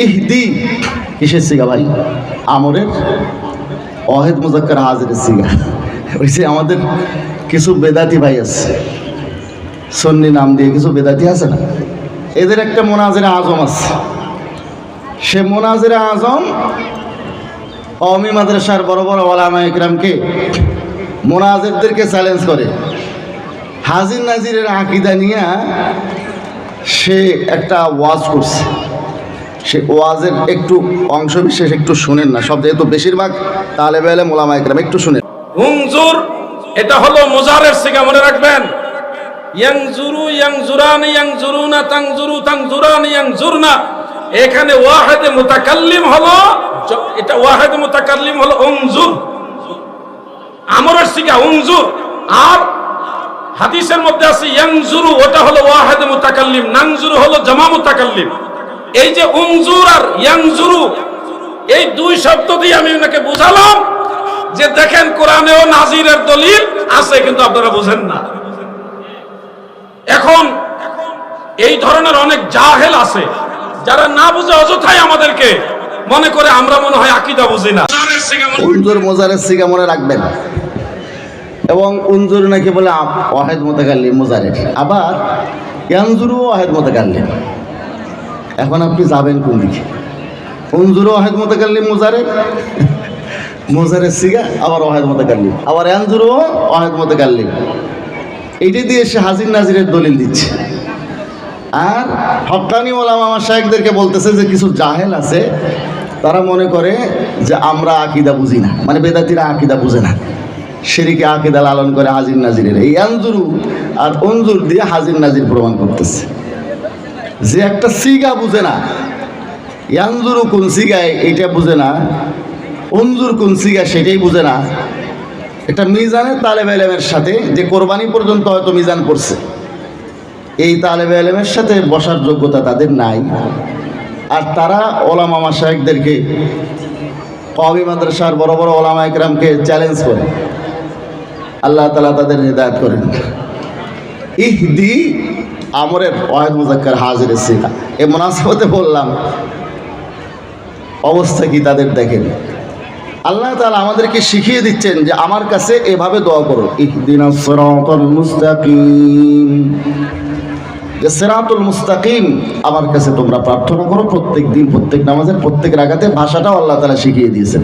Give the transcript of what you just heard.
ইহদি কিসের সিগা ভাই? আমরের ওয়াহিদ মুজাক্কার হাজিরের সিগা। ওইসে আমাদের কিছু বেদাতি ভাই আছে, সুন্নি নাম দিয়ে কিছু বেদাতি আছে না, এদের একটা মোনাজেরা আজম আছে। সে মোনাজেরা আজম কওমি মাদ্রাসার বড় বড় ওলামা ইকরামকে, মোনাজেরদেরকে চ্যালেঞ্জ করে। হাজির নাজিরের আকীদা নিয়ে সে একটা ওয়াজ করছে। সে ওয়াজের একটু অংশ বিশেষ একটু শুনেন না, সব যেহেতু বেশিরভাগ তালেবে ইলম ওলামা ইকরাম, একটু শুনেন। উনজুর এটা হলো মুজারের সিগা, মনে রাখবেন। ইয়ানজুরু ইয়ানজুরানি ইয়ানজুরুনা তানজুরু তানজুরানি ইয়ানজুরনা, এখানে ওয়াহিদে মুতাকাল্লিম হলো, এটা ওয়াহিদে মুতাকাল্লিম হলো উনজুর, আমরের সিগা উনজুর। আর হাদিসের মধ্যে আছে ইয়ানজুরু, ওটা হলো ওয়াহিদে মুতাকাল্লিম, নানজুরু হলো জামা মুতাকাল্লিম। এই যে উনজুর আর ইয়ানজুরু, এই দুই শব্দ দিয়ে আমি ওনাকে বুঝালাম যে দেখেন কোরআনেও নাজিরের দলিল আছে, কিন্তু আপনারা বুঝেন না। এখন এই ধরনের অনেক জাহেল আছে যারা না বুঝে অযথাই আমাদেরকে মনে করে আমরা মনে হয় আকীদা বুঝি না। উনজুর মোজারের সিগা মনে রাখবেন। এবং উনজুর নাকি বলে ওয়াহিদ মুতাকাল্লিম মুজারের, আবার ইয়ানজুরু ওয়াহিদ মুতাকাল্লিম। এখন আপনি যাবেন কোন দিকে? উনজুরু ওয়াহিদ মুতাকাল্লিম মুজারের, মুজারের সিগা আবার ওয়াহিদ মুতাকাল্লিম, আবার ইয়ানজুরু ওয়াহিদ মুতাকাল্লিম। এইটা দিয়ে সে হাজির নাজিরের দলিল দিচ্ছে। আর হক্কানি ওলামা মাশায়েখদেরকে বলতেছে যে কিছু জাহেল আছে, তারা মনে করে যে আমরা আকীদা বুঝি না, মানে বেদাতিরা আকীদা বুঝে না, শিরকি আকীদা লালন করে হাজির নাজিরের। এই ইয়ানজুরু আর উনজুর দিয়ে হাজির নাজির প্রমাণ করতেছে। যে একটা সিগা বুঝে না, ইয়ানজুরু কোন সিগায় এইটা বুঝে না, উনজুর কোন সিগা সেটাই বুঝে না। এটা মিজানের তালেবে ইলমের সাথে, যে কোরবানি পর্যন্ত হয়তো মিজান পড়ছে, এই তালেবে ইলমের সাথে বসার যোগ্যতা তাদের নাই। আর তারা ওলামা মাশায়েখদেরকে, কওমি মাদ্রাসার বড় বড় ওলামা ইকরামকে চ্যালেঞ্জ করে। আল্লাহ তাআলা তাদের হিদায়াত করেন। ইহদি আমরের ওয়াহিদ মুজাক্কার হাজিরের সিগা। এই মুনাসাবাতে বললাম অবস্থা কি তাদের দেখেন। আল্লাহ তাআলা আমাদেরকে শিখিয়ে দিচ্ছেন যে আমার কাছে এভাবে দোয়া করো, ইহদিনাস সিরাতাল মুস্তাকিম, যে সিরাতুল মুস্তাকিম আমার কাছে তোমরা প্রার্থনা করো প্রত্যেক দিন, প্রত্যেক নামাজের প্রত্যেক রাকাতে। ভাষাটাও আল্লাহ তাআলা শিখিয়ে দিয়েছেন।